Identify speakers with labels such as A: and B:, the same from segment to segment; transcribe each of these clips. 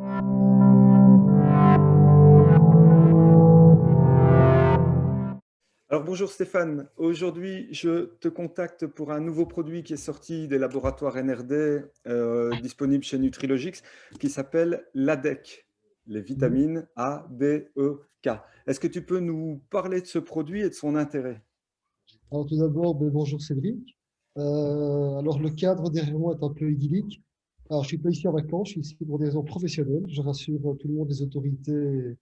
A: Alors bonjour Stéphane, aujourd'hui je te contacte pour un nouveau produit qui est sorti des laboratoires NRD, disponible chez Nutrilogix, qui s'appelle l'ADEC, les
B: Mhm.
A: vitamines A, D, E, K. Est-ce que tu peux nous parler de ce produit et de son intérêt?
B: Alors tout d'abord, bonjour Cédric. Alors le cadre derrière moi est un peu idyllique. Alors je suis pas ici en vacances, je suis ici pour des raisons professionnelles. Je rassure tout le monde, les autorités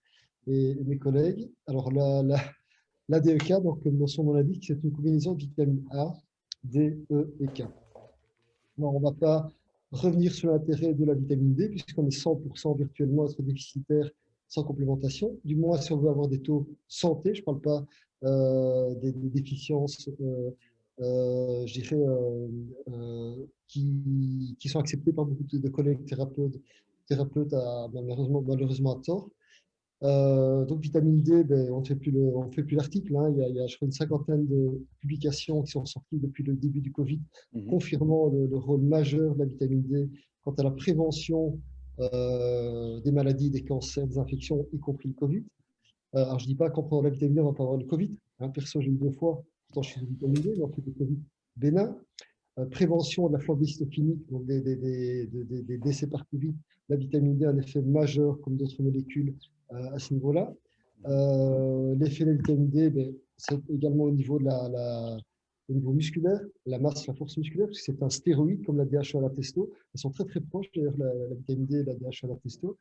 B: et mes collègues. Alors l'ADEK, donc comme son nom l'indique, c'est une combinaison de vitamines A, D, E et K. Alors on ne va pas revenir sur l'intérêt de la vitamine D puisqu'on est 100% virtuellement à être déficitaire sans complémentation. Du moins si on veut avoir des taux santé, je ne parle pas des déficiences je dirais, qui sont acceptées par beaucoup de collègues thérapeutes malheureusement à tort. Donc, vitamine D, ben, on ne fait plus l'article, hein. Il y a, je crois, une cinquantaine de publications qui sont sorties depuis le début du Covid,
A: Mhm.
B: confirmant le rôle majeur de la vitamine D quant à la prévention des maladies, des cancers, des infections, y compris le Covid. Alors, je ne dis pas qu'en prenant la vitamine D, on ne va pas avoir le Covid, hein. Perso, j'ai eu 2 fois, pourtant je suis de vitamine D, mais on fait des Covid bénin. Prévention de la flambée cytokinique, donc des décès par Covid. La vitamine D a un effet majeur, comme d'autres molécules, à ce niveau-là. L'effet de la vitamine D, ben, c'est également au niveau, au niveau musculaire, la masse, la force musculaire, parce que c'est un stéroïde comme la DHA et la testo. Elles sont très très proches, d'ailleurs, la vitamine D et la DHA et la testo.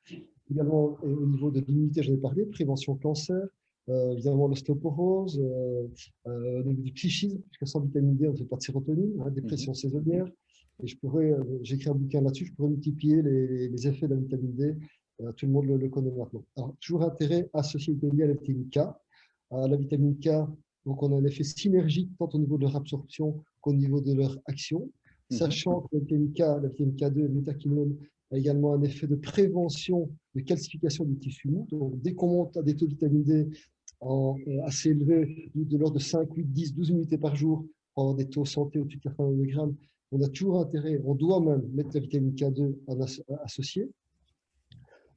B: Également, au niveau de l'immunité, j'en ai parlé, prévention cancer, évidemment l'ostéoporose, au niveau du psychisme, puisque sans vitamine D, on ne fait pas de sérotonine, hein,
A: Mhm.
B: dépression saisonnière. Et j'ai écrit un bouquin là-dessus, je pourrais multiplier les effets de la vitamine D. Tout le monde le connaît maintenant. Alors, toujours intérêt associé la vitamine D à la vitamine K. La vitamine K, donc on a un effet synergique tant au niveau de leur absorption qu'au niveau de leur action,
A: Mhm.
B: sachant que la vitamine K2, le métaquinone, a également un effet de prévention de calcification du tissu mou. Donc, dès qu'on monte à des taux de vitamine D assez élevés, de l'ordre de 5, 8, 10, 12 unités par jour, pour avoir des taux santé au-dessus de 80 mg, on a toujours intérêt, on doit même mettre la vitamine K2 en associé.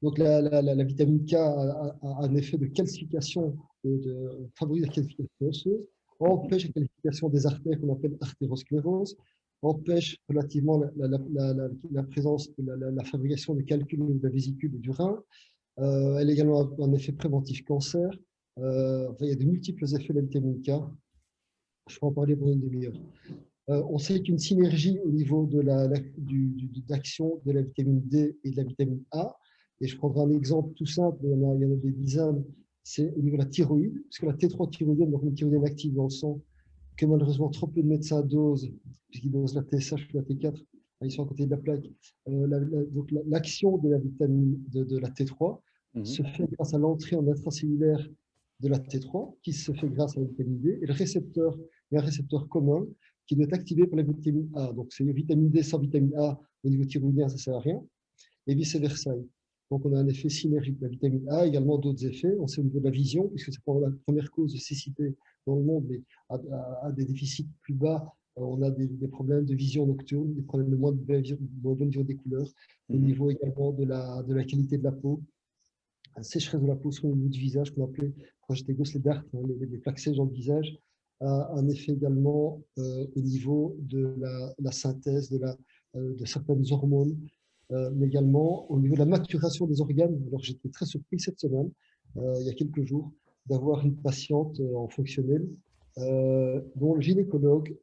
B: Donc la vitamine K a un effet de calcification, favorise la calcification osseuse,
A: Mhm.
B: empêche la calcification des artères qu'on appelle artérosclérose, empêche relativement la présence de la fabrication de calculs de la vésicule et du rein. Elle a également un effet préventif cancer. Enfin, il y a de multiples effets de la vitamine K. Je peux en parler pour une demi-heure. On sait qu'une synergie au niveau de d'action de la vitamine D et de la vitamine A, et je prendrai un exemple tout simple, il y en a des dizaines, c'est au niveau de la thyroïde, parce que la T3 thyroïdienne, donc une thyroïdienne active dans le sang, que malheureusement trop peu de médecins dosent, puisqu'ils dosent la TSH ou la T4, ils sont à côté de la plaque. Donc l'action de la vitamine de la T3
A: Mhm.
B: se fait grâce à l'entrée en intracellulaire de la T3, qui se fait grâce à la vitamine D, et le récepteur, il y a un récepteur commun qui doit être activé par la vitamine A. Donc c'est une vitamine D sans vitamine A au niveau thyroïdien, ça ne sert à rien, et vice-versa. Donc on a un effet synergique de la vitamine A, également d'autres effets. On sait au niveau de la vision, puisque c'est la première cause de cécité dans le monde, mais à des déficits plus bas, on a des problèmes de vision nocturne, des problèmes de moins de bonne vision des couleurs, au
A: Mhm.
B: niveau également de la qualité de la peau, la sécheresse de la peau sur le niveau du visage, qu'on appelait, quand j'étais gosse, les dartes, hein, les plaques sèches dans le visage, a un effet également au niveau de la synthèse de certaines hormones, mais également au niveau de la maturation des organes. Alors j'étais très surpris cette semaine, il y a quelques jours, d'avoir une patiente en fonctionnel dont le gynécologue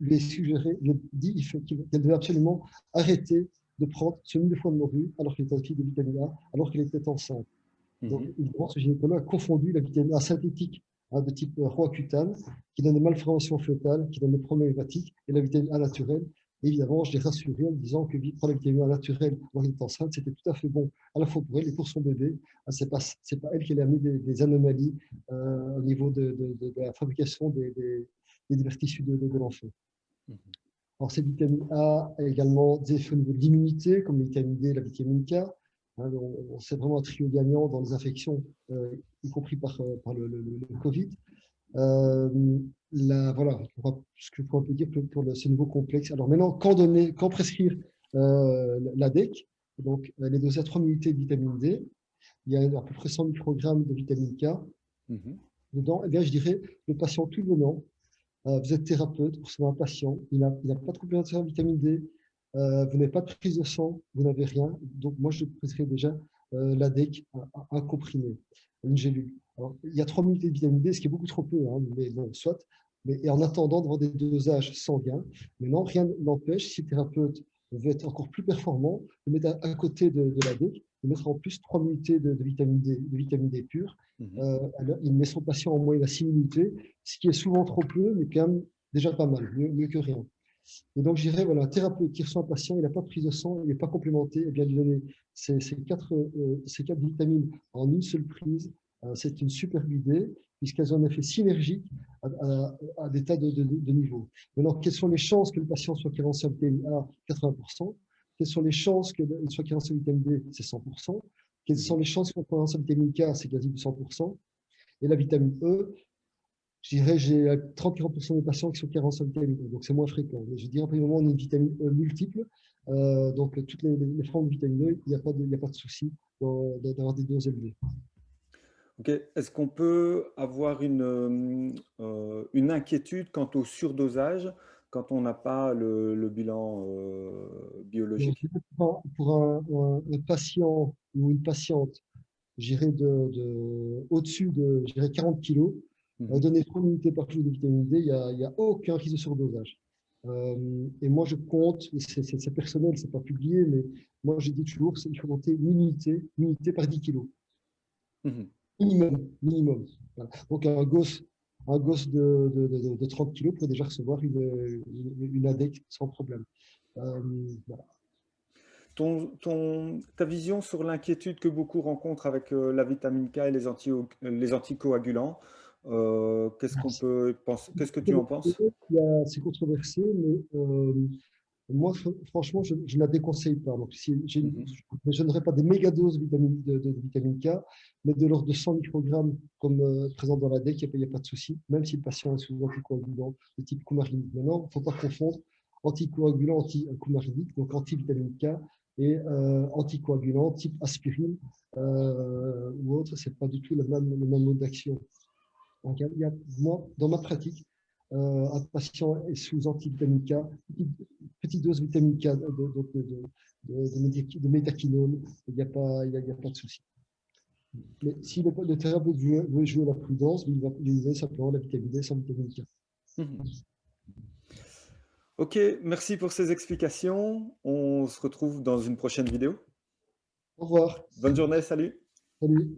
B: lui a suggéré, lui a dit qu'elle devait absolument arrêter de prendre semi-de-foie de morue alors qu'elle était en de vitamine A, alors qu'elle était enceinte. Donc,
A: Mhm.
B: évidemment, ce gynécologue a confondu la vitamine A synthétique, hein, de type roaccutane, qui donne des malformations fœtales, qui donne des problèmes hépatiques, et la vitamine A naturelle. Et évidemment, je l'ai rassuré en me disant que prendre la vitamine A naturelle quand elle est enceinte, c'était tout à fait bon, à la fois pour elle et pour son bébé. Ce n'est pas elle qui a amené des anomalies au niveau de la fabrication des divers tissus de l'enfant.
A: Mhm.
B: Alors, cette vitamine A a également des effets au niveau de l'immunité, comme la vitamine D et la vitamine K. Hein, c'est vraiment un trio gagnant dans les infections, y compris par le Covid. Euh, voilà ce que je peux dire pour ce nouveau complexe. Alors maintenant, quand prescrire l'ADEC? Donc, elle est dosée à 3 unités de vitamine D. Il y a à peu près 100 microgrammes de vitamine K
A: Mhm.
B: dedans. Eh bien, je dirais, le patient tout venant, vous êtes thérapeute, vous recevez un patient, il n'a pas de complémentaire en vitamine D, vous n'avez pas de prise de sang, vous n'avez rien. Donc, moi, je prescris déjà l'ADEC, un comprimé, une gélule. Alors, il y a 3 unités de vitamine D, ce qui est beaucoup trop peu, hein, mais bon, soit. Mais, et en attendant d'avoir des dosages sanguins, maintenant, rien n'empêche, si le thérapeute veut être encore plus performant, de mettre à côté de l'ADEC, de mettre en plus 3 unités de vitamine D pure.
A: Mhm.
B: Alors, il met son patient en moyenne à 6 unités, ce qui est souvent trop peu, mais quand même déjà pas mal, mieux que rien. Et donc, je dirais, voilà, un thérapeute qui reçoit un patient, il n'a pas de prise de sang, il n'est pas complémenté, et bien lui donner ces quatre vitamines en une seule prise, c'est une superbe idée, puisqu'elles ont un effet synergique à des tas de niveaux. Maintenant, quelles sont les chances que le patient soit carencé en vitamine A? 80%. Quelles sont les chances qu'il soit carencé en vitamine D? C'est 100%. Quelles sont les chances qu'on soit carencé en vitamine K? C'est quasi 100%. Et la vitamine E, je dirais, j'ai 30-40% des patients qui sont carencés en vitamine E, donc c'est moins fréquent. Mais je dirais, pour le moment, on a une vitamine E multiple, donc toutes les formes de vitamine E, il n'y a pas de souci d'avoir des doses élevées.
A: Ok. Est-ce qu'on peut avoir une inquiétude quant au surdosage quand on n'a pas le bilan
B: Donc,
A: biologique?
B: pour un patient ou une patiente, j'irais au-dessus de 40 kg,
A: Mhm.
B: donner 3 unités par jour de vitamine D, il y a aucun risque de surdosage. Et moi, je compte, c'est personnel, c'est pas publié, mais moi, j'ai dit toujours qu'il faut compter une unité par 10 kg.
A: Mhm.
B: Minimum. Voilà. Donc, un gosse de 30 kg pourrait déjà recevoir une ADEC sans problème. Voilà.
A: Ta vision sur l'inquiétude que beaucoup rencontrent avec la vitamine K et les anticoagulants, qu'est-ce que tu en penses?
B: C'est controversé, mais moi, franchement, je ne la déconseille pas. Donc,
A: Mhm.
B: je n'aurais pas des méga-doses de vitamine K, mais de l'ordre de 100 microgrammes, comme présent dans la DEC, il n'y a pas de souci, même si le patient est sous anticoagulant de type coumarinique. Maintenant, il ne faut pas confondre anticoagulant anti-coumarinique, donc anti-vitamine K, et anticoagulant type aspirine ou autre. Ce n'est pas du tout le même mode d'action. Donc, moi, dans ma pratique, un patient est sous antivitamine K, petite dose de vitamine K, de méthaquinone, il n'y a pas de souci. Mais si le thérapeute veut jouer la prudence, il va utiliser simplement la vitamine D sans vitamine K.
A: Mhm. Ok, merci pour ces explications. On se retrouve dans une prochaine vidéo.
B: Au revoir.
A: Bonne journée, salut!
B: Salut.